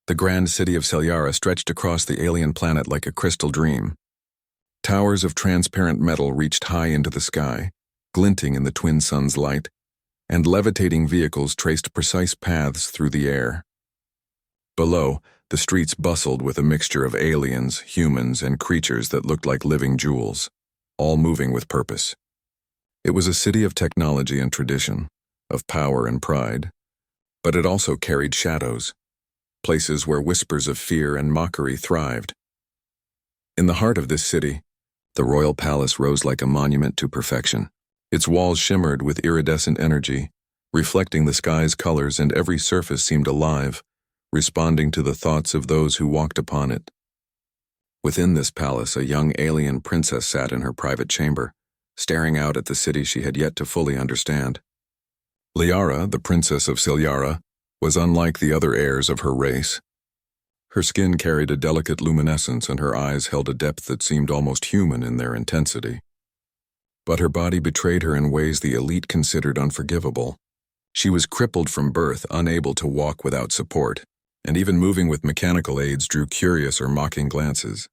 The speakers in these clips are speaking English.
The grand city of Celyara stretched across the alien planet like a crystal dream. Towers of transparent metal reached high into the sky, glinting in the twin suns' light, and levitating vehicles traced precise paths through the air. Below, the streets bustled with a mixture of aliens, humans, and creatures that looked like living jewels, all moving with purpose. It was a city of technology and tradition, of power and pride, but it also carried shadows, places where whispers of fear and mockery thrived. In the heart of this city, the royal palace rose like a monument to perfection. Its walls shimmered with iridescent energy, reflecting the sky's colors, and every surface seemed alive, responding to the thoughts of those who walked upon it. Within this palace, a young alien princess sat in her private chamber, staring out at the city she had yet to fully understand. Liara, the princess of Celyara, was unlike the other heirs of her race. Her skin carried a delicate luminescence, and her eyes held a depth that seemed almost human in their intensity. But her body betrayed her in ways the elite considered unforgivable. She was crippled from birth, unable to walk without support, and even moving with mechanical aids drew curious or mocking glances.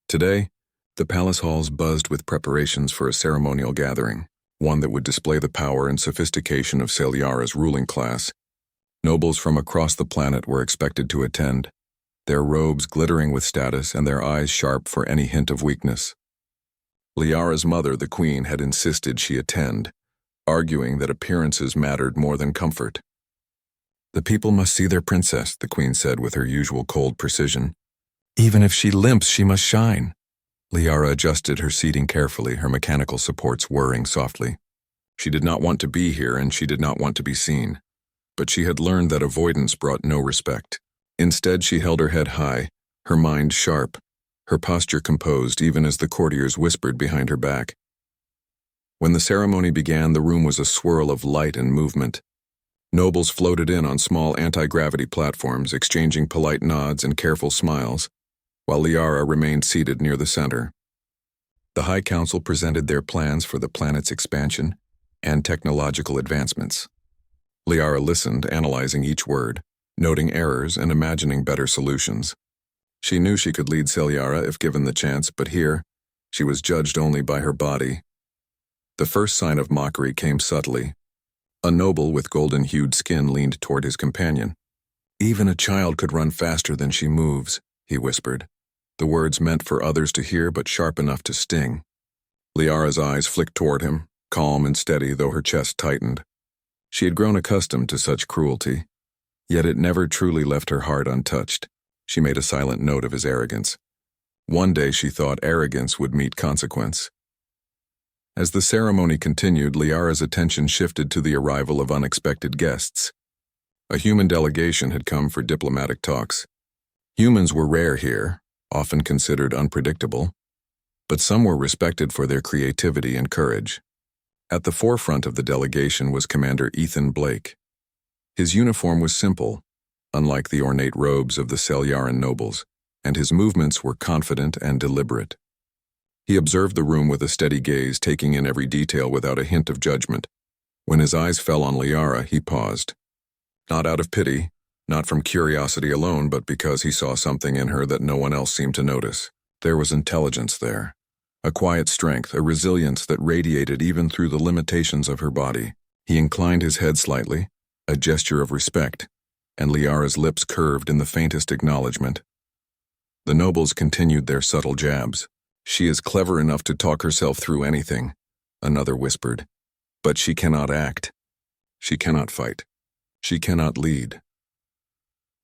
Today, the palace halls buzzed with preparations for a ceremonial gathering, one that would display the power and sophistication of Celyara's ruling class. Nobles from across the planet were expected to attend, their robes glittering with status and their eyes sharp for any hint of weakness. Liara's mother, the queen, had insisted she attend, arguing that appearances mattered more than comfort. "The people must see their princess," the queen said with her usual cold precision. "Even if she limps, she must shine." Liara adjusted her seating carefully, her mechanical supports whirring softly. She did not want to be here, and she did not want to be seen. But she had learned that avoidance brought no respect. Instead, she held her head high, her mind sharp, her posture composed even as the courtiers whispered behind her back. When the ceremony began, the room was a swirl of light and movement. Nobles floated in on small anti-gravity platforms, exchanging polite nods and careful smiles, while Liara remained seated near the center. The High Council presented their plans for the planet's expansion and technological advancements. Liara listened, analyzing each word, noting errors and imagining better solutions. She knew she could lead Celyara if given the chance, but here, she was judged only by her body. The first sign of mockery came subtly. A noble with golden-hued skin leaned toward his companion. "Even a child could run faster than she moves," he whispered, the words meant for others to hear but sharp enough to sting. Liara's eyes flicked toward him, calm and steady though her chest tightened. She had grown accustomed to such cruelty, yet it never truly left her heart untouched. She made a silent note of his arrogance. One day she thought arrogance would meet consequence. As the ceremony continued, Liara's attention shifted to the arrival of unexpected guests. A human delegation had come for diplomatic talks. Humans were rare here, often considered unpredictable, but some were respected for their creativity and courage. At the forefront of the delegation was Commander Ethan Blake. His uniform was simple, unlike the ornate robes of the Celyaran nobles, and his movements were confident and deliberate. He observed the room with a steady gaze, taking in every detail without a hint of judgment. When his eyes fell on Liara, he paused. Not out of pity, not from curiosity alone, but because he saw something in her that no one else seemed to notice. There was intelligence there, a quiet strength, a resilience that radiated even through the limitations of her body. He inclined his head slightly, a gesture of respect, and Liara's lips curved in the faintest acknowledgement. The nobles continued their subtle jabs. "She is clever enough to talk herself through anything," another whispered. "But she cannot act. She cannot fight. She cannot lead."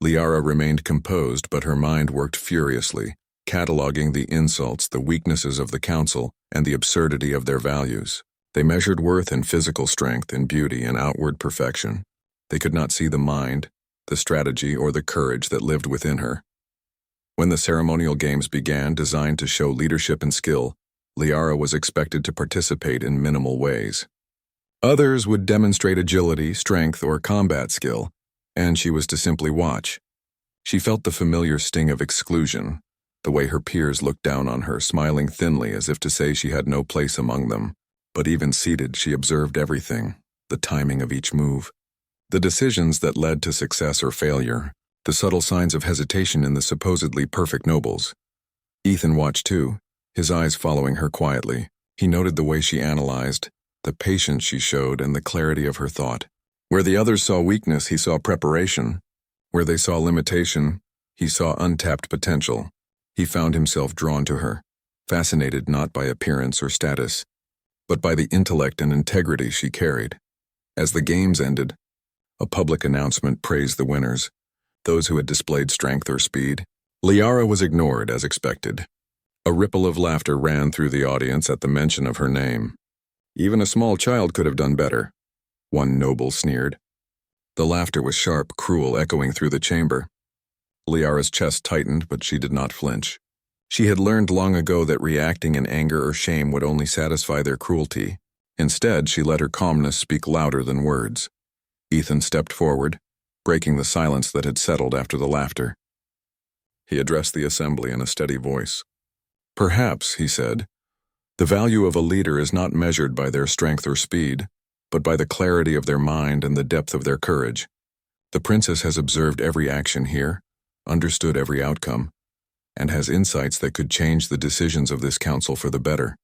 Liara remained composed, but her mind worked furiously, cataloging the insults, the weaknesses of the council, and the absurdity of their values. They measured worth in physical strength, in beauty, and outward perfection. They could not see the mind, the strategy, or the courage that lived within her. When the ceremonial games began, designed to show leadership and skill, Liara was expected to participate in minimal ways. Others would demonstrate agility, strength, or combat skill, and she was to simply watch. She felt the familiar sting of exclusion, the way her peers looked down on her, smiling thinly as if to say she had no place among them. But even seated, she observed everything, the timing of each move, the decisions that led to success or failure, the subtle signs of hesitation in the supposedly perfect nobles. Ethan watched too, his eyes following her quietly. He noted the way she analyzed, the patience she showed, and the clarity of her thought. Where the others saw weakness, he saw preparation. Where they saw limitation, he saw untapped potential. He found himself drawn to her, fascinated not by appearance or status, but by the intellect and integrity she carried. As the games ended, a public announcement praised the winners, those who had displayed strength or speed. Liara was ignored as expected. A ripple of laughter ran through the audience at the mention of her name. Even a small child could have done better, one noble sneered. The laughter was sharp, cruel, echoing through the chamber. Liara's chest tightened, but she did not flinch. She had learned long ago that reacting in anger or shame would only satisfy their cruelty. Instead, she let her calmness speak louder than words. Ethan stepped forward, breaking the silence that had settled after the laughter. He addressed the assembly in a steady voice. "Perhaps," he said, "the value of a leader is not measured by their strength or speed, but by the clarity of their mind and the depth of their courage. The princess has observed every action here, understood every outcome, and has insights that could change the decisions of this council for the better."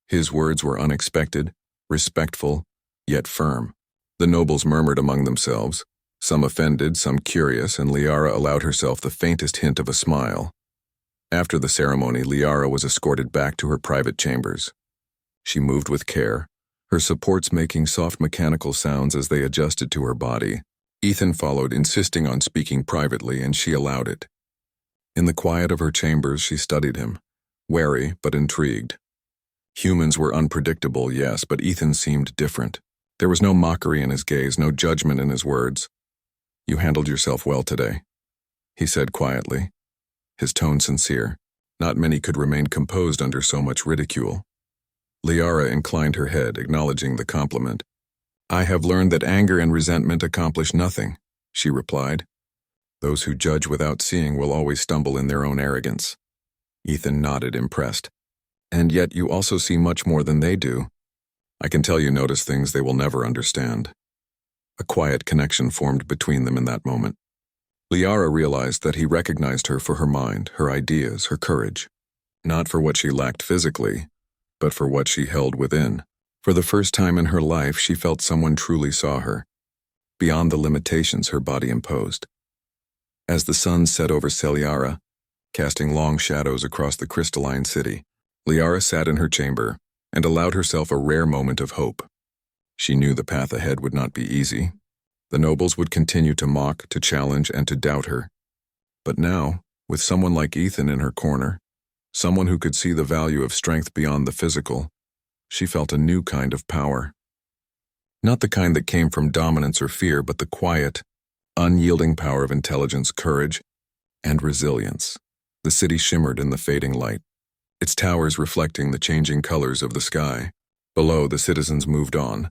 His words were unexpected, respectful, yet firm. The nobles murmured among themselves, some offended, some curious, and Liara allowed herself the faintest hint of a smile. After the ceremony, Liara was escorted back to her private chambers. She moved with care, her supports making soft mechanical sounds as they adjusted to her body. Ethan followed, insisting on speaking privately, and she allowed it. In the quiet of her chambers, she studied him, wary but intrigued. Humans were unpredictable, yes, but Ethan seemed different. There was no mockery in his gaze, no judgment in his words. "You handled yourself well today," he said quietly, his tone sincere. Not many could remain composed under so much ridicule. Liara inclined her head, acknowledging the compliment. "I have learned that anger and resentment accomplish nothing," she replied. "Those who judge without seeing will always stumble in their own arrogance." Ethan nodded, impressed. "And yet you also see much more than they do. I can tell you notice things they will never understand." A quiet connection formed between them in that moment. Liara realized that he recognized her for her mind, her ideas, her courage. Not for what she lacked physically, but for what she held within. For the first time in her life, she felt someone truly saw her, beyond the limitations her body imposed. As the sun set over Celiara, casting long shadows across the crystalline city, Liara sat in her chamber and allowed herself a rare moment of hope. She knew the path ahead would not be easy. The nobles would continue to mock, to challenge, and to doubt her. But now, with someone like Ethan in her corner, someone who could see the value of strength beyond the physical, she felt a new kind of power. Not the kind that came from dominance or fear, but the quiet, unyielding power of intelligence, courage, and resilience. The city shimmered in the fading light, its towers reflecting the changing colors of the sky. Below, the citizens moved on,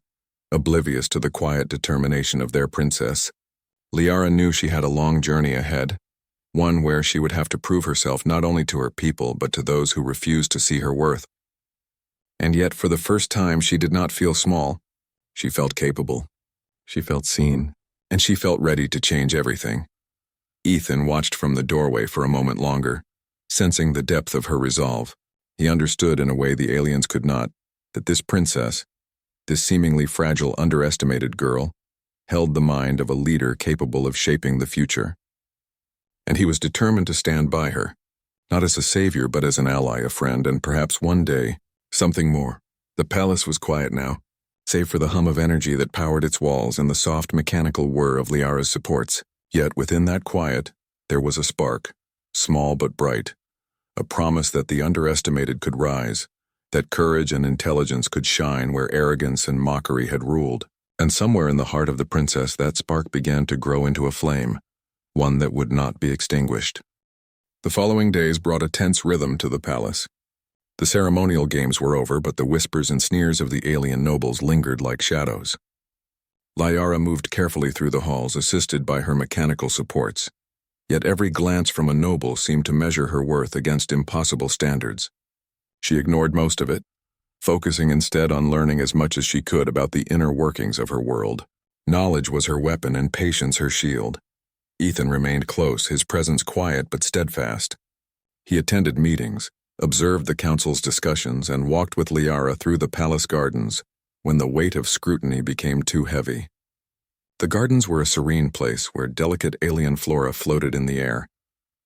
oblivious to the quiet determination of their princess. Liara knew she had a long journey ahead, one where she would have to prove herself not only to her people but to those who refused to see her worth. And yet, for the first time, she did not feel small. She felt capable. She felt seen. And she felt ready to change everything. Ethan watched from the doorway for a moment longer, sensing the depth of her resolve. He understood in a way the aliens could not, that this princess, this seemingly fragile, underestimated girl, held the mind of a leader capable of shaping the future. And he was determined to stand by her, not as a savior but as an ally, a friend, and perhaps one day, something more. The palace was quiet now, save for the hum of energy that powered its walls and the soft mechanical whir of Liara's supports. Yet within that quiet, there was a spark, small but bright, a promise that the underestimated could rise, that courage and intelligence could shine where arrogance and mockery had ruled. And somewhere in the heart of the princess, that spark began to grow into a flame, one that would not be extinguished. The following days brought a tense rhythm to the palace. The ceremonial games were over, but the whispers and sneers of the alien nobles lingered like shadows. Liara moved carefully through the halls, assisted by her mechanical supports. Yet every glance from a noble seemed to measure her worth against impossible standards. She ignored most of it, focusing instead on learning as much as she could about the inner workings of her world. Knowledge was her weapon and patience her shield. Ethan remained close, his presence quiet but steadfast. He attended meetings, observed the council's discussions, and walked with Liara through the palace gardens when the weight of scrutiny became too heavy. The gardens were a serene place where delicate alien flora floated in the air,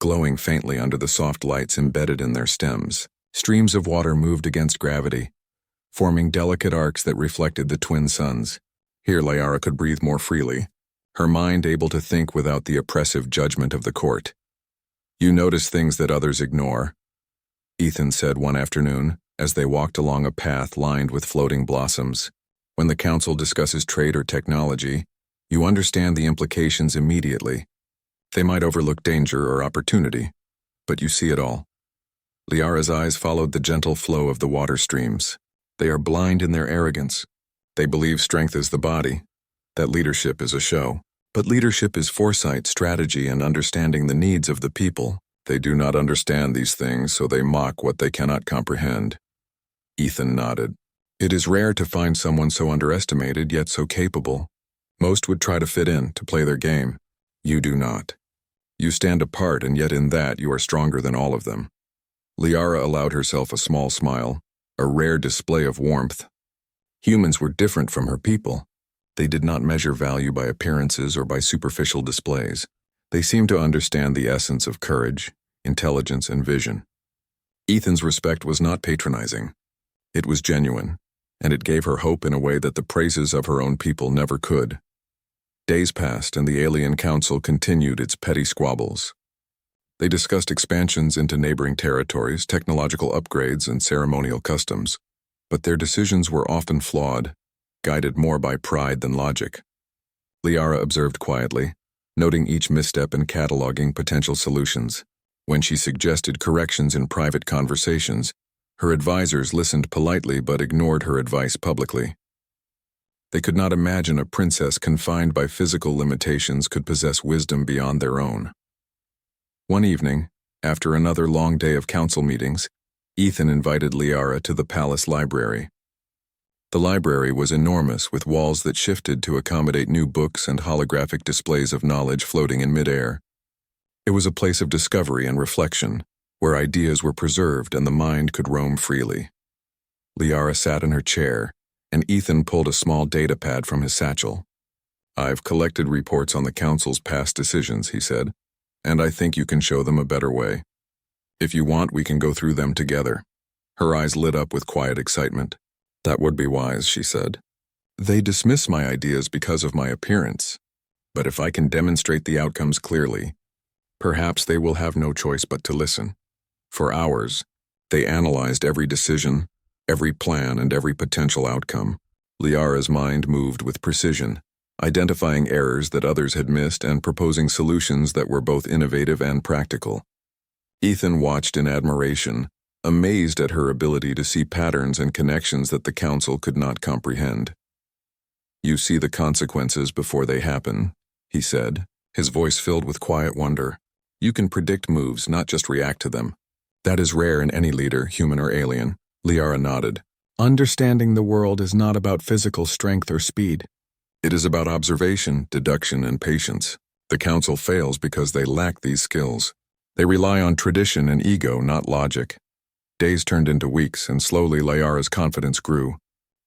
glowing faintly under the soft lights embedded in their stems. Streams of water moved against gravity, forming delicate arcs that reflected the twin suns. Here Liara could breathe more freely, her mind able to think without the oppressive judgment of the court. "You notice things that others ignore," Ethan said one afternoon as they walked along a path lined with floating blossoms. "When the council discusses trade or technology, you understand the implications immediately. They might overlook danger or opportunity, but you see it all." Liara's eyes followed the gentle flow of the water streams. "They are blind in their arrogance. They believe strength is the body, that leadership is a show. But leadership is foresight, strategy, and understanding the needs of the people. They do not understand these things, so they mock what they cannot comprehend." Ethan nodded. "It is rare to find someone so underestimated yet so capable. Most would try to fit in, to play their game. You do not. You stand apart, and yet in that you are stronger than all of them." Liara allowed herself a small smile, a rare display of warmth. Humans were different from her people. They did not measure value by appearances or by superficial displays. They seemed to understand the essence of courage, intelligence, and vision. Ethan's respect was not patronizing. It was genuine, and it gave her hope in a way that the praises of her own people never could. Days passed, and the Alien Council continued its petty squabbles. They discussed expansions into neighboring territories, technological upgrades, and ceremonial customs, but their decisions were often flawed, guided more by pride than logic. Liara observed quietly, noting each misstep and cataloging potential solutions. When she suggested corrections in private conversations, her advisors listened politely but ignored her advice publicly. They could not imagine a princess confined by physical limitations could possess wisdom beyond their own. One evening, after another long day of council meetings, Ethan invited Liara to the palace library. The library was enormous, with walls that shifted to accommodate new books and holographic displays of knowledge floating in midair. It was a place of discovery and reflection, where ideas were preserved and the mind could roam freely. Liara sat in her chair, and Ethan pulled a small data pad from his satchel. "I've collected reports on the council's past decisions," he said, "and I think you can show them a better way. If you want, we can go through them together." Her eyes lit up with quiet excitement. "That would be wise," she said. "They dismiss my ideas because of my appearance, but if I can demonstrate the outcomes clearly, perhaps they will have no choice but to listen." For hours, they analyzed every decision, every plan, and every potential outcome. Liara's mind moved with precision, identifying errors that others had missed and proposing solutions that were both innovative and practical. Ethan watched in admiration, amazed at her ability to see patterns and connections that the council could not comprehend. "You see the consequences before they happen," he said, his voice filled with quiet wonder. "You can predict moves, not just react to them. That is rare in any leader, human or alien." Liara nodded. "Understanding the world is not about physical strength or speed. It is about observation, deduction, and patience. The council fails because they lack these skills. They rely on tradition and ego, not logic." Days turned into weeks, and slowly Liara's confidence grew.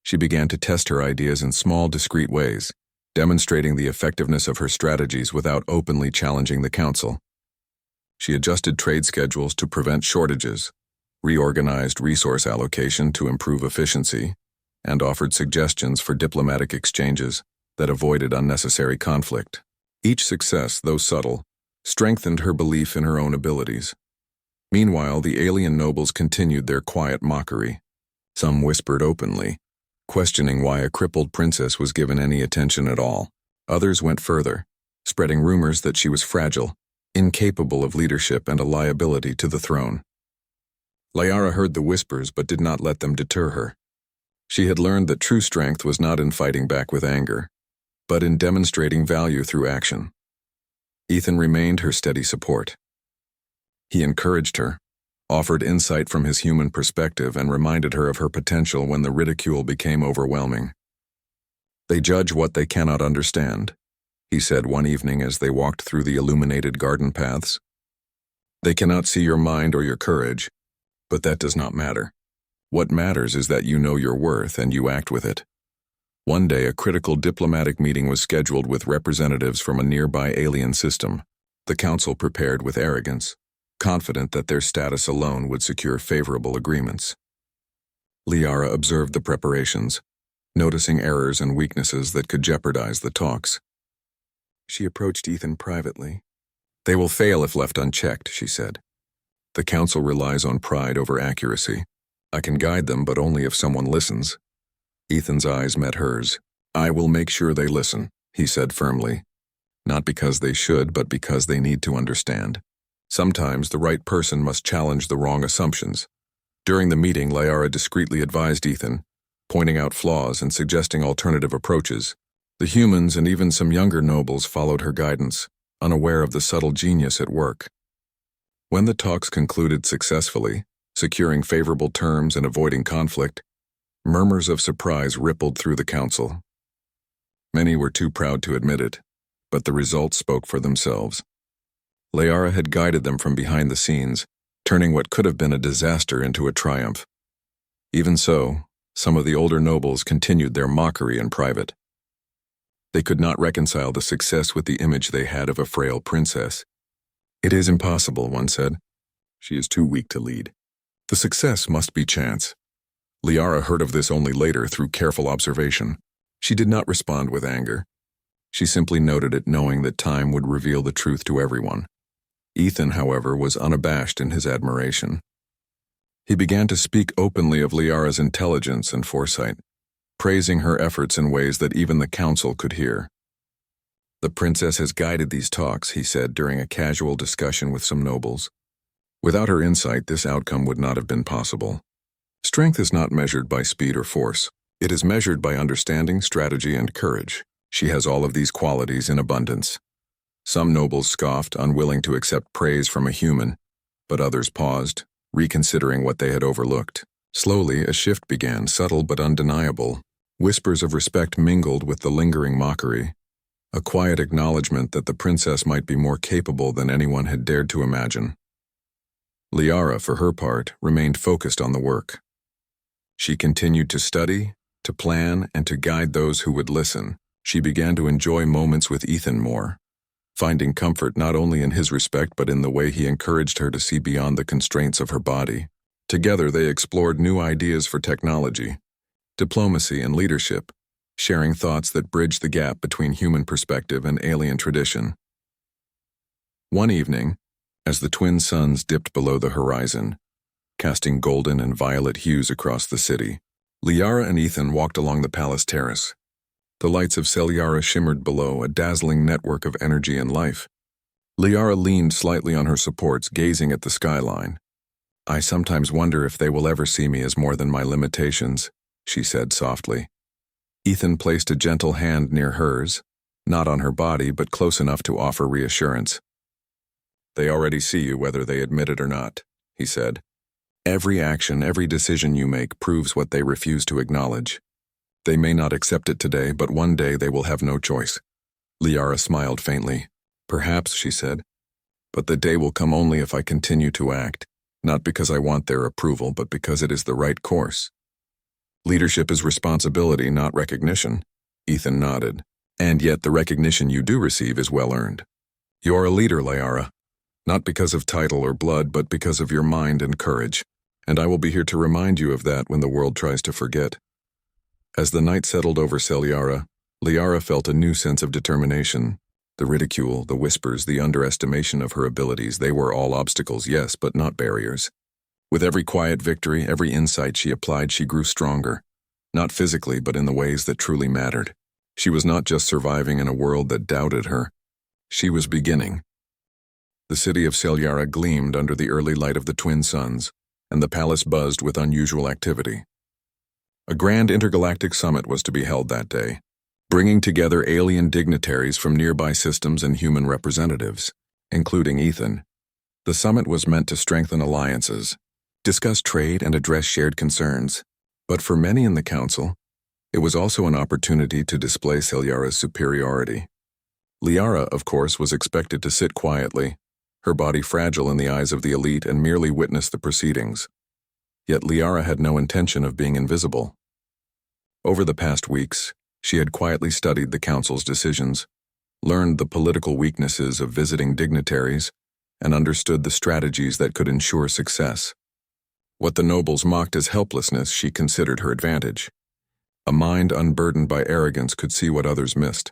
She began to test her ideas in small, discreet ways, demonstrating the effectiveness of her strategies without openly challenging the council. She adjusted trade schedules to prevent shortages, reorganized resource allocation to improve efficiency, and offered suggestions for diplomatic exchanges that avoided unnecessary conflict. Each success, though subtle, strengthened her belief in her own abilities. Meanwhile, the alien nobles continued their quiet mockery. Some whispered openly, questioning why a crippled princess was given any attention at all. Others went further, spreading rumors that she was fragile, incapable of leadership, and a liability to the throne. Liara heard the whispers but did not let them deter her. She had learned that true strength was not in fighting back with anger, but in demonstrating value through action. Ethan remained her steady support. He encouraged her, offered insight from his human perspective, and reminded her of her potential when the ridicule became overwhelming. They judge what they cannot understand. he said one evening as they walked through the illuminated garden paths. They cannot see your mind or your courage, but that does not matter. What matters is that you know your worth and you act with it. One day, a critical diplomatic meeting was scheduled with representatives from a nearby alien system. The council prepared with arrogance, confident that their status alone would secure favorable agreements. Liara observed the preparations, noticing errors and weaknesses that could jeopardize the talks. She approached Ethan privately. They will fail if left unchecked, she said. The council relies on pride over accuracy. I can guide them, but only if someone listens. Ethan's eyes met hers. I will make sure they listen, he said firmly. Not because they should, but because they need to understand. Sometimes the right person must challenge the wrong assumptions. During the meeting, Liara discreetly advised Ethan, pointing out flaws and suggesting alternative approaches. The humans and even some younger nobles followed her guidance, unaware of the subtle genius at work. When the talks concluded successfully, securing favorable terms and avoiding conflict, murmurs of surprise rippled through the council. Many were too proud to admit it, but the results spoke for themselves. Liara had guided them from behind the scenes, turning what could have been a disaster into a triumph. Even so, some of the older nobles continued their mockery in private. They could not reconcile the success with the image they had of a frail princess. It is impossible, one said. She is too weak to lead. The success must be chance. Liara heard of this only later through careful observation. She did not respond with anger. She simply noted it, knowing that time would reveal the truth to everyone. Ethan, however, was unabashed in his admiration. He began to speak openly of Liara's intelligence and foresight, praising her efforts in ways that even the council could hear. The princess has guided these talks, he said during a casual discussion with some nobles. Without her insight, this outcome would not have been possible. Strength is not measured by speed or force. It is measured by understanding, strategy, and courage. She has all of these qualities in abundance. Some nobles scoffed, unwilling to accept praise from a human, but others paused, reconsidering what they had overlooked. Slowly, a shift began, subtle but undeniable. Whispers of respect mingled with the lingering mockery, a quiet acknowledgement that the princess might be more capable than anyone had dared to imagine. Liara, for her part, remained focused on the work. She continued to study, to plan, and to guide those who would listen. She began to enjoy moments with Ethan more, finding comfort not only in his respect but in the way he encouraged her to see beyond the constraints of her body. Together they explored new ideas for technology, diplomacy, and leadership, sharing thoughts that bridged the gap between human perspective and alien tradition. One evening, as the twin suns dipped below the horizon, casting golden and violet hues across the city, Liara and Ethan walked along the palace terrace. The lights of Selyara shimmered below, a dazzling network of energy and life. Liara leaned slightly on her supports, gazing at the skyline. I sometimes wonder if they will ever see me as more than my limitations, she said softly. Ethan placed a gentle hand near hers, not on her body but close enough to offer reassurance. They already see you whether they admit it or not, he said. Every action, every decision you make proves what they refuse to acknowledge. They may not accept it today, but one day they will have no choice. Liara smiled faintly. Perhaps, she said, but the day will come only if I continue to act, not because I want their approval, but because it is the right course. Leadership is responsibility, not recognition. Ethan nodded. And yet the recognition you do receive is well earned. You're a leader, Liara, not because of title or blood, but because of your mind and courage. And I will be here to remind you of that when the world tries to forget. As the night settled over Selyara, Liara felt a new sense of determination. The ridicule, the whispers, the underestimation of her abilities, they were all obstacles, yes, but not barriers. With every quiet victory, every insight she applied, she grew stronger. Not physically, but in the ways that truly mattered. She was not just surviving in a world that doubted her. She was beginning. The city of Selyara gleamed under the early light of the twin suns, and the palace buzzed with unusual activity. A grand intergalactic summit was to be held that day, bringing together alien dignitaries from nearby systems and human representatives, including Ethan. The summit was meant to strengthen alliances, discuss trade, and address shared concerns. But for many in the council, it was also an opportunity to display Selyara's superiority. Liara, of course, was expected to sit quietly, her body fragile in the eyes of the elite, and merely witness the proceedings. Yet Liara had no intention of being invisible. Over the past weeks, she had quietly studied the council's decisions, learned the political weaknesses of visiting dignitaries, and understood the strategies that could ensure success. What the nobles mocked as helplessness, she considered her advantage. A mind unburdened by arrogance could see what others missed.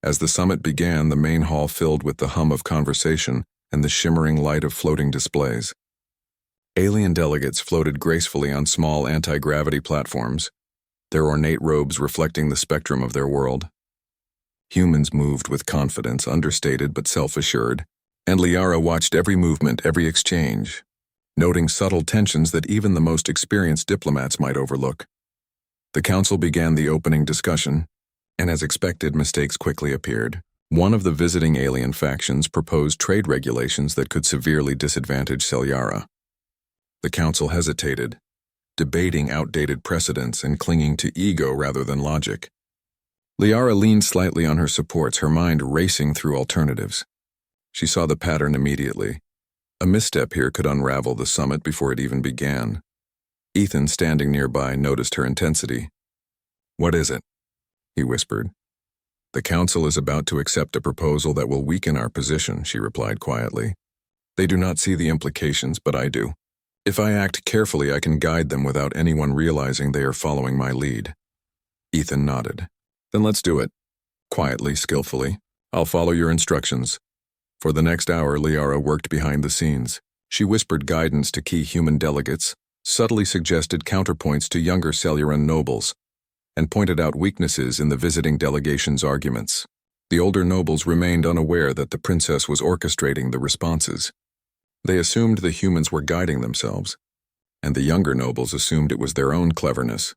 As the summit began, the main hall filled with the hum of conversation and the shimmering light of floating displays. Alien delegates floated gracefully on small anti-gravity platforms, their ornate robes reflecting the spectrum of their world. Humans moved with confidence, understated but self-assured, and Liara watched every movement, every exchange, noting subtle tensions that even the most experienced diplomats might overlook. The council began the opening discussion, and as expected, mistakes quickly appeared. One of the visiting alien factions proposed trade regulations that could severely disadvantage Selyara. The council hesitated, debating outdated precedents and clinging to ego rather than logic. Liara leaned slightly on her supports, her mind racing through alternatives. She saw the pattern immediately. A misstep here could unravel the summit before it even began. Ethan, standing nearby, noticed her intensity. "What is it?" he whispered. "The council is about to accept a proposal that will weaken our position," she replied quietly. "They do not see the implications, but I do. If I act carefully, I can guide them without anyone realizing they are following my lead." Ethan nodded. "Then let's do it. Quietly, skillfully. I'll follow your instructions." For the next hour, Liara worked behind the scenes. She whispered guidance to key human delegates, subtly suggested counterpoints to younger Selyuran nobles, and pointed out weaknesses in the visiting delegation's arguments. The older nobles remained unaware that the princess was orchestrating the responses. They assumed the humans were guiding themselves, and the younger nobles assumed it was their own cleverness.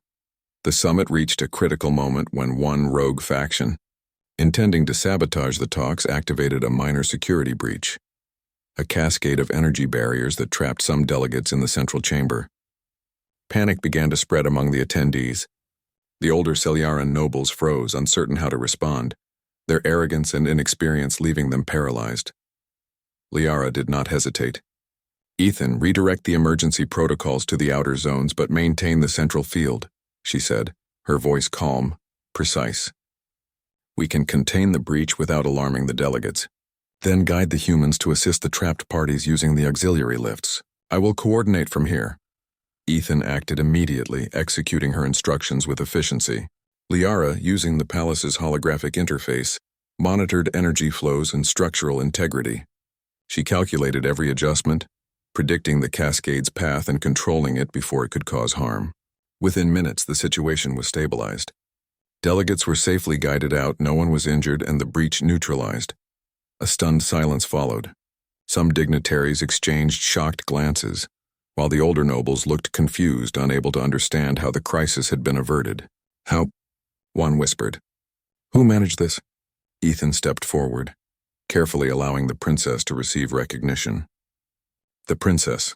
The summit reached a critical moment when one rogue faction, intending to sabotage the talks, activated a minor security breach, a cascade of energy barriers that trapped some delegates in the central chamber. Panic began to spread among the attendees. The older Selyaran nobles froze, uncertain how to respond, their arrogance and inexperience leaving them paralyzed. Liara did not hesitate. "Ethan, redirect the emergency protocols to the outer zones, but maintain the central field," she said, her voice calm, precise. "We can contain the breach without alarming the delegates. Then guide the humans to assist the trapped parties using the auxiliary lifts. I will coordinate from here." Ethan acted immediately, executing her instructions with efficiency. Liara, using the palace's holographic interface, monitored energy flows and structural integrity. She calculated every adjustment, predicting the cascade's path and controlling it before it could cause harm. Within minutes, the situation was stabilized. Delegates were safely guided out, no one was injured, and the breach neutralized. A stunned silence followed. Some dignitaries exchanged shocked glances, while the older nobles looked confused, unable to understand how the crisis had been averted. "How?" one whispered. "Who managed this?" Ethan stepped forward, carefully allowing the princess to receive recognition. "The princess,"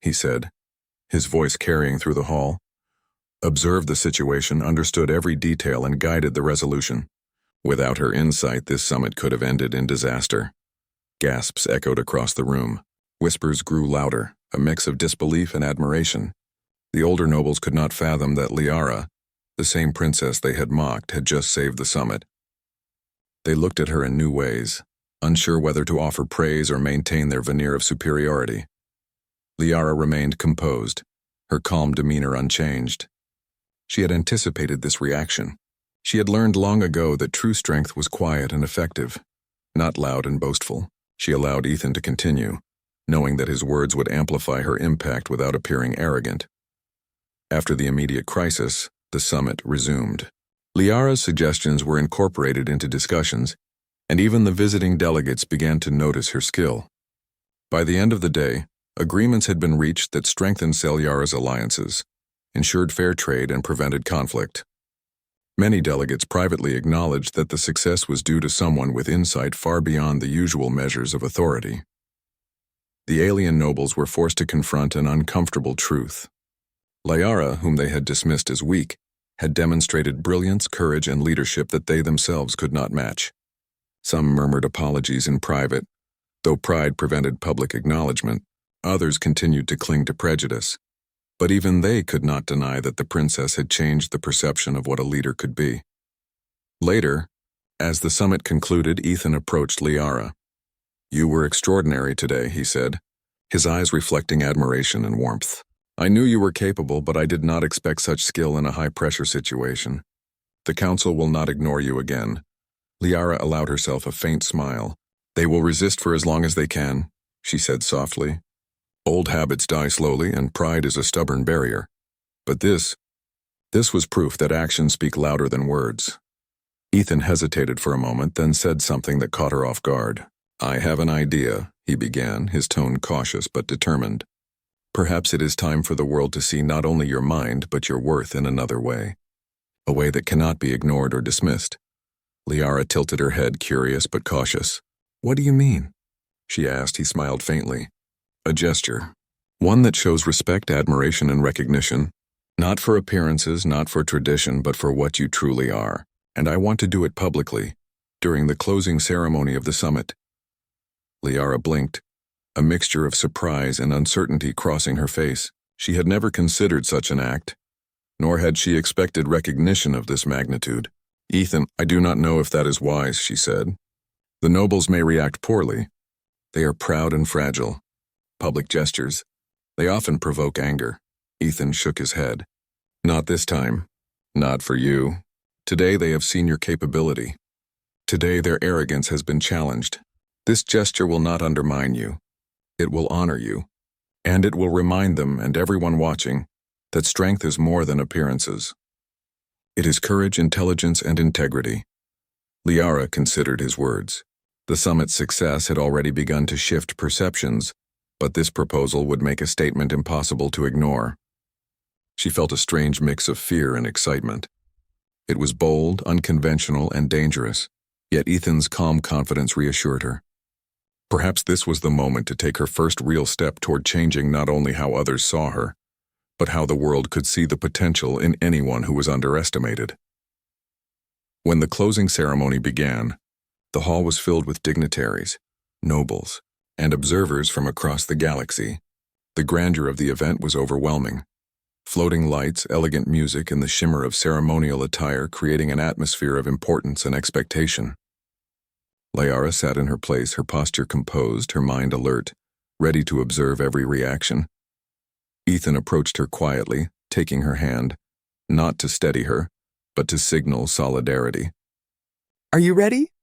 he said, his voice carrying through the hall, observed the situation, understood every detail, and guided the resolution. Without her insight, this summit could have ended in disaster. Gasps echoed across the room. Whispers grew louder, a mix of disbelief and admiration. The older nobles could not fathom that Liara, the same princess they had mocked, had just saved the summit. They looked at her in new ways, unsure whether to offer praise or maintain their veneer of superiority. Liara remained composed, her calm demeanor unchanged. She had anticipated this reaction. She had learned long ago that true strength was quiet and effective, not loud and boastful. She allowed Ethan to continue, knowing that his words would amplify her impact without appearing arrogant. After the immediate crisis, the summit resumed. Liara's suggestions were incorporated into discussions, and even the visiting delegates began to notice her skill. By the end of the day, agreements had been reached that strengthened Selyara's alliances, ensured fair trade, and prevented conflict. Many delegates privately acknowledged that the success was due to someone with insight far beyond the usual measures of authority. The alien nobles were forced to confront an uncomfortable truth. Liara, whom they had dismissed as weak, had demonstrated brilliance, courage, and leadership that they themselves could not match. Some murmured apologies in private. Though pride prevented public acknowledgement, others continued to cling to prejudice. But even they could not deny that the princess had changed the perception of what a leader could be. Later, as the summit concluded, Ethan approached Liara. "You were extraordinary today," he said, his eyes reflecting admiration and warmth. "I knew you were capable, but I did not expect such skill in a high-pressure situation. The council will not ignore you again." Liara allowed herself a faint smile. "They will resist for as long as they can," she said softly. "Old habits die slowly, and pride is a stubborn barrier. But this was proof that actions speak louder than words." Ethan hesitated for a moment, then said something that caught her off guard. "I have an idea," he began, his tone cautious but determined. "Perhaps it is time for the world to see not only your mind but your worth in another way. A way that cannot be ignored or dismissed." Liara tilted her head, curious but cautious. "What do you mean?" she asked. He smiled faintly. "A gesture. One that shows respect, admiration, and recognition. Not for appearances, not for tradition, but for what you truly are. And I want to do it publicly, during the closing ceremony of the summit." Liara blinked, a mixture of surprise and uncertainty crossing her face. She had never considered such an act, nor had she expected recognition of this magnitude. "Ethan, I do not know if that is wise," she said. "The nobles may react poorly. They are proud and fragile. Public gestures, they often provoke anger." Ethan shook his head. "Not this time. Not for you. Today they have seen your capability. Today their arrogance has been challenged. This gesture will not undermine you. It will honor you. And it will remind them and everyone watching that strength is more than appearances. It is courage, intelligence, and integrity." Liara considered his words. The summit's success had already begun to shift perceptions, but this proposal would make a statement impossible to ignore. She felt a strange mix of fear and excitement. It was bold, unconventional, and dangerous, yet Ethan's calm confidence reassured her. Perhaps this was the moment to take her first real step toward changing not only how others saw her, but how the world could see the potential in anyone who was underestimated. When the closing ceremony began, the hall was filled with dignitaries, nobles, and observers from across the galaxy. The grandeur of the event was overwhelming. Floating lights, elegant music, and the shimmer of ceremonial attire creating an atmosphere of importance and expectation. Liara sat in her place, her posture composed, her mind alert, ready to observe every reaction. Ethan approached her quietly, taking her hand, not to steady her, but to signal solidarity. "Are you ready?"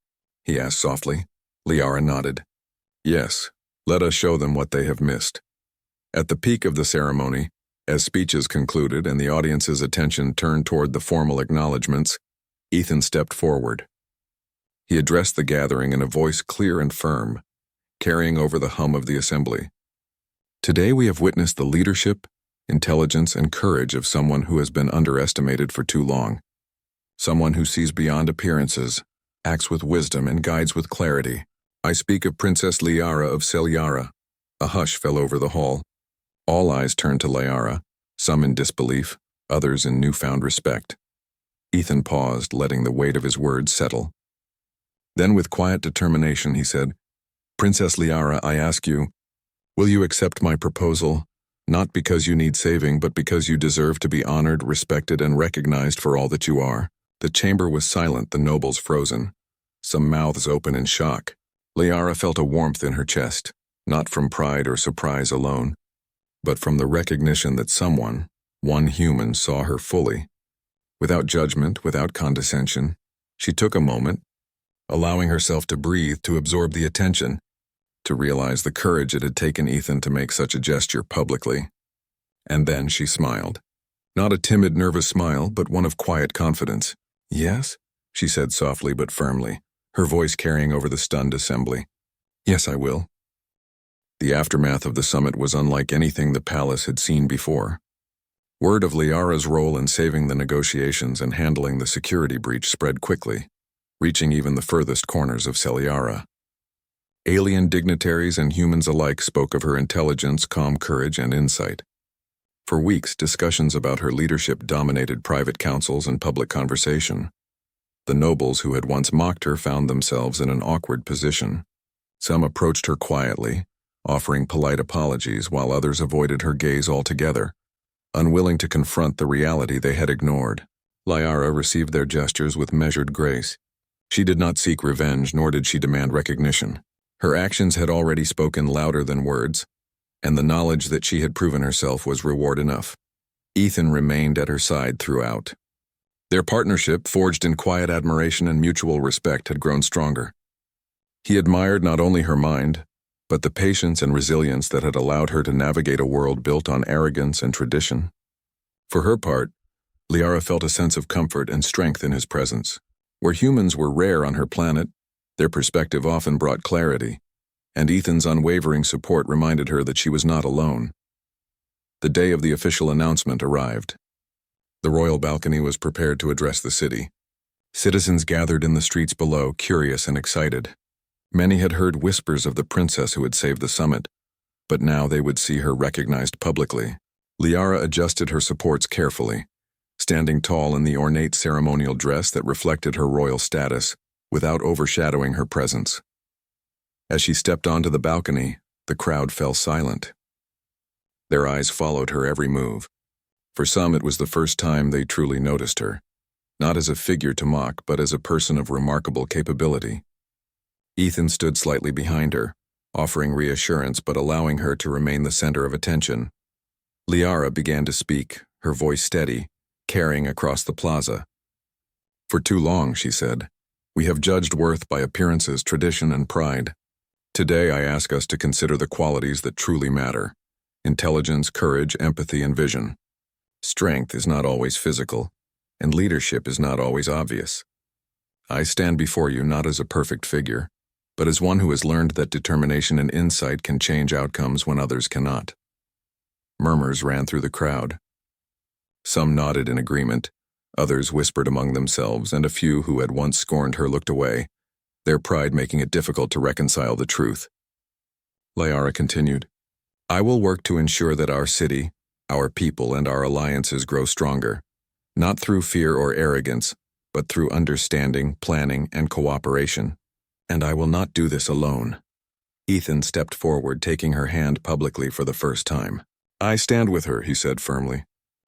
he asked softly. Liara nodded. "Yes, let us show them what they have missed." At the peak of the ceremony, as speeches concluded and the audience's attention turned toward the formal acknowledgments, Ethan stepped forward. He addressed the gathering in a voice clear and firm, carrying over the hum of the assembly. "Today we have witnessed the leadership, intelligence, and courage of someone who has been underestimated for too long. Someone who sees beyond appearances, acts with wisdom, and guides with clarity. I speak of Princess Liara of Selyara." A hush fell over the hall. All eyes turned to Liara, some in disbelief, others in newfound respect. Ethan paused, letting the weight of his words settle. Then with quiet determination he said, "Princess Liara, I ask you, will you accept my proposal, not because you need saving, but because you deserve to be honored, respected, and recognized for all that you are?" The chamber was silent, the nobles frozen, some mouths open in shock. Liara felt a warmth in her chest, not from pride or surprise alone, but from the recognition that someone, one human, saw her fully. Without judgment, without condescension, she took a moment, allowing herself to breathe, to absorb the attention, to realize the courage it had taken Ethan to make such a gesture publicly. And then she smiled. Not a timid, nervous smile, but one of quiet confidence. "Yes?" she said softly but firmly, her voice carrying over the stunned assembly. "Yes, I will." The aftermath of the summit was unlike anything the palace had seen before. Word of Liara's role in saving the negotiations and handling the security breach spread quickly, reaching even the furthest corners of Selyara. Alien dignitaries and humans alike spoke of her intelligence, calm courage, and insight. For weeks, discussions about her leadership dominated private councils and public conversation. The nobles who had once mocked her found themselves in an awkward position. Some approached her quietly, offering polite apologies, while others avoided her gaze altogether, unwilling to confront the reality they had ignored. Liara received their gestures with measured grace. She did not seek revenge, nor did she demand recognition. Her actions had already spoken louder than words, and the knowledge that she had proven herself was reward enough. Ethan remained at her side throughout. Their partnership, forged in quiet admiration and mutual respect, had grown stronger. He admired not only her mind, but the patience and resilience that had allowed her to navigate a world built on arrogance and tradition. For her part, Liara felt a sense of comfort and strength in his presence. Where humans were rare on her planet, their perspective often brought clarity, and Ethan's unwavering support reminded her that she was not alone. The day of the official announcement arrived. The royal balcony was prepared to address the city. Citizens gathered in the streets below, curious and excited. Many had heard whispers of the princess who had saved the summit, but now they would see her recognized publicly. Liara adjusted her supports carefully, standing tall in the ornate ceremonial dress that reflected her royal status, without overshadowing her presence. As she stepped onto the balcony, the crowd fell silent. Their eyes followed her every move. For some, it was the first time they truly noticed her, not as a figure to mock, but as a person of remarkable capability. Ethan stood slightly behind her, offering reassurance but allowing her to remain the center of attention. Liara began to speak, her voice steady, carrying across the plaza. "For too long," she said, "we have judged worth by appearances, tradition, and pride. Today I ask us to consider the qualities that truly matter: intelligence, courage, empathy, and vision. Strength is not always physical, and leadership is not always obvious. I stand before you not as a perfect figure, but as one who has learned that determination and insight can change outcomes when others cannot." Murmurs ran through the crowd. Some nodded in agreement, others whispered among themselves, and a few who had once scorned her looked away, their pride making it difficult to reconcile the truth. Liara continued, "I will work to ensure that our city, our people, and our alliances grow stronger, not through fear or arrogance, but through understanding, planning, and cooperation. And I will not do this alone." Ethan stepped forward, taking her hand publicly for the first time. "I stand with her," he said firmly.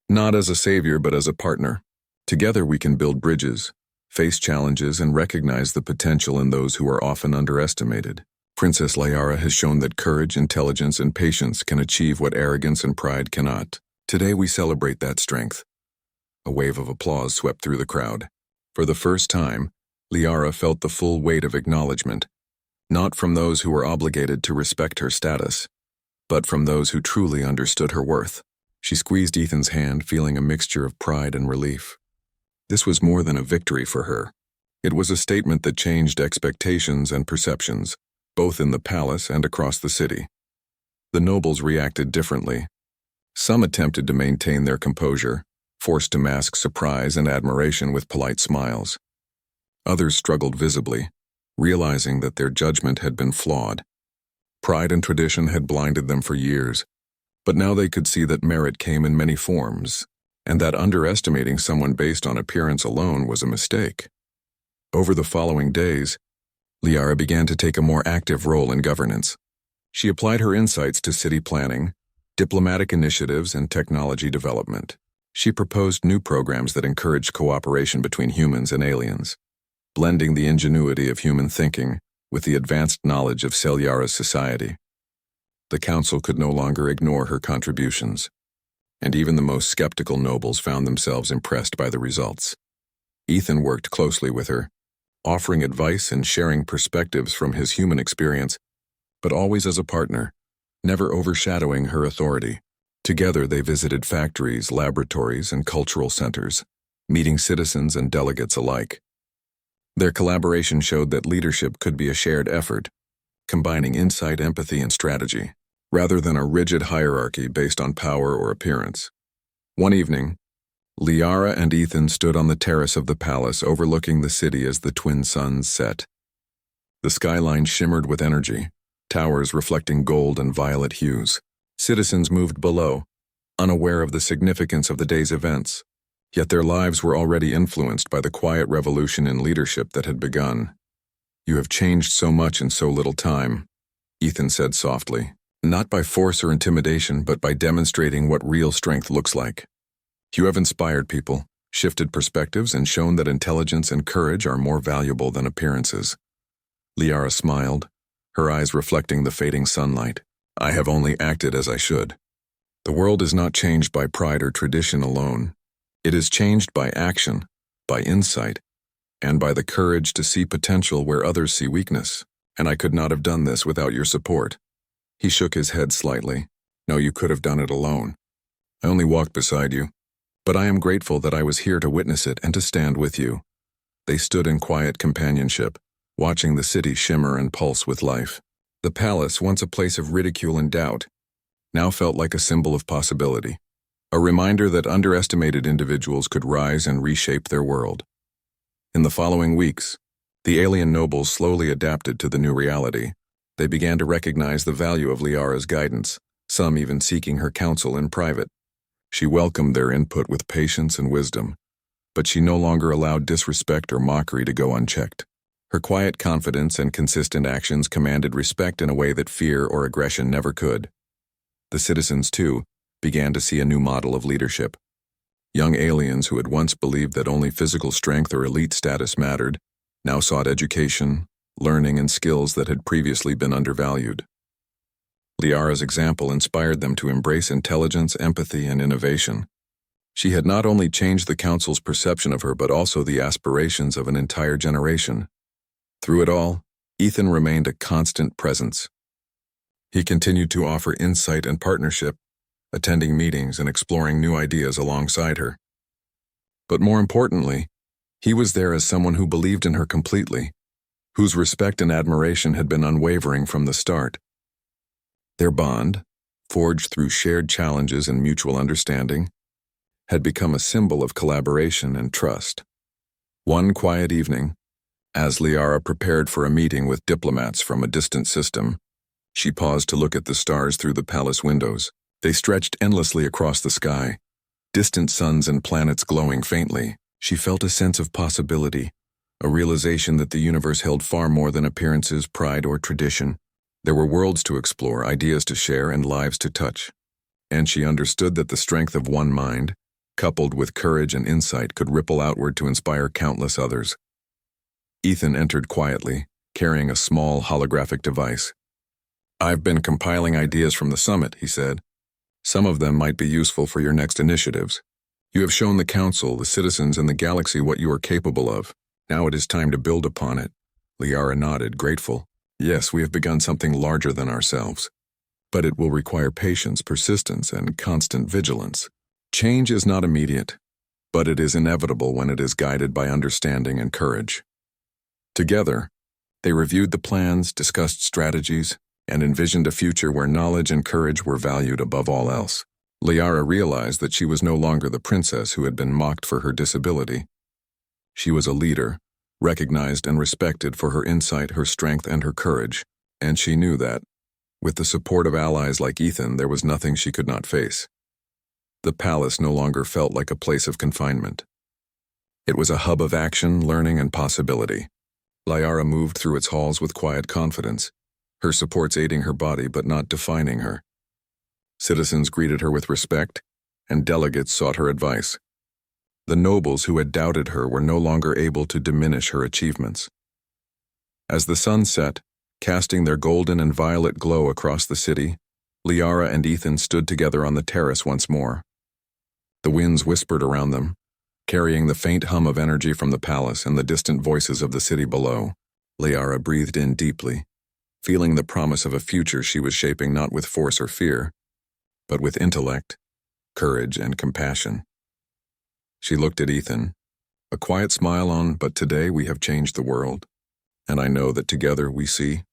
"Not as a savior, but as a partner. Together we can build bridges, face challenges, and recognize the potential in those who are often underestimated. Princess Liara has shown that courage, intelligence, and patience can achieve what arrogance and pride cannot. Today we celebrate that strength." A wave of applause swept through the crowd. For the first time, Liara felt the full weight of acknowledgement, not from those who were obligated to respect her status, but from those who truly understood her worth. She squeezed Ethan's hand, feeling a mixture of pride and relief. This was more than a victory for her. It was a statement that changed expectations and perceptions, both in the palace and across the city. The nobles reacted differently. Some attempted to maintain their composure, forced to mask surprise and admiration with polite smiles. Others struggled visibly, realizing that their judgment had been flawed. Pride and tradition had blinded them for years, but now they could see that merit came in many forms, and that underestimating someone based on appearance alone was a mistake. Over the following days, Liara began to take a more active role in governance. She applied her insights to city planning, diplomatic initiatives, and technology development. She proposed new programs that encouraged cooperation between humans and aliens, blending the ingenuity of human thinking with the advanced knowledge of Selyara's society. The council could no longer ignore her contributions, and even the most skeptical nobles found themselves impressed by the results. Ethan worked closely with her, offering advice and sharing perspectives from his human experience, but always as a partner, never overshadowing her authority. Together they visited factories, laboratories, and cultural centers, meeting citizens and delegates alike. Their collaboration showed that leadership could be a shared effort, combining insight, empathy, and strategy, rather than a rigid hierarchy based on power or appearance. One evening, Liara and Ethan stood on the terrace of the palace overlooking the city as the twin suns set. The skyline shimmered with energy, towers reflecting gold and violet hues. Citizens moved below, unaware of the significance of the day's events, Yet their lives were already influenced by the quiet revolution in leadership that had begun. "You have changed so much in so little time," Ethan said softly. "Not by force or intimidation, but by demonstrating what real strength looks like. You have inspired people, shifted perspectives, and shown that intelligence and courage are more valuable than appearances." Liara smiled, her eyes reflecting the fading sunlight. "I have only acted as I should. The world is not changed by pride or tradition alone. It is changed by action, by insight, and by the courage to see potential where others see weakness. And I could not have done this without your support." He shook his head slightly. "No, you could have done it alone. I only walked beside you. But I am grateful that I was here to witness it and to stand with you." They stood in quiet companionship, watching the city shimmer and pulse with life. The palace, once a place of ridicule and doubt, now felt like a symbol of possibility, a reminder that underestimated individuals could rise and reshape their world. In the following weeks, the alien nobles slowly adapted to the new reality. They began to recognize the value of Liara's guidance, some even seeking her counsel in private. She welcomed their input with patience and wisdom, but she no longer allowed disrespect or mockery to go unchecked. Her quiet confidence and consistent actions commanded respect in a way that fear or aggression never could. The citizens, too, began to see a new model of leadership. Young aliens who had once believed that only physical strength or elite status mattered, now sought education, learning, and skills that had previously been undervalued. Liara's example inspired them to embrace intelligence, empathy, and innovation. She had not only changed the council's perception of her but also the aspirations of an entire generation. Through it all, Ethan remained a constant presence. He continued to offer insight and partnership, attending meetings and exploring new ideas alongside her. But more importantly, he was there as someone who believed in her completely, whose respect and admiration had been unwavering from the start. Their bond, forged through shared challenges and mutual understanding, had become a symbol of collaboration and trust. One quiet evening, as Liara prepared for a meeting with diplomats from a distant system, she paused to look at the stars through the palace windows. They stretched endlessly across the sky, distant suns and planets glowing faintly. She felt a sense of possibility, a realization that the universe held far more than appearances, pride, or tradition. There were worlds to explore, ideas to share, and lives to touch. And she understood that the strength of one mind, coupled with courage and insight, could ripple outward to inspire countless others. Ethan entered quietly, carrying a small holographic device. "I've been compiling ideas from the summit," he said. "Some of them might be useful for your next initiatives. You have shown the council, the citizens, and the galaxy what you are capable of. Now it is time to build upon it." Liara nodded, grateful. "Yes, we have begun something larger than ourselves. But it will require patience, persistence, and constant vigilance. Change is not immediate, but it is inevitable when it is guided by understanding and courage." Together, they reviewed the plans, discussed strategies, and envisioned a future where knowledge and courage were valued above all else. Liara realized that she was no longer the princess who had been mocked for her disability. She was a leader, recognized and respected for her insight, her strength, and her courage, and she knew that, with the support of allies like Ethan, there was nothing she could not face. The palace no longer felt like a place of confinement. It was a hub of action, learning, and possibility. Liara moved through its halls with quiet confidence, her supports aiding her body but not defining her. Citizens greeted her with respect, and delegates sought her advice. The nobles who had doubted her were no longer able to diminish her achievements. As the sun set, casting their golden and violet glow across the city, Liara and Ethan stood together on the terrace once more. The winds whispered around them, carrying the faint hum of energy from the palace and the distant voices of the city below. Liara breathed in deeply, feeling the promise of a future she was shaping not with force or fear, but with intellect, courage, and compassion. She looked at Ethan, a quiet smile on, "But today we have changed the world, and I know that together we see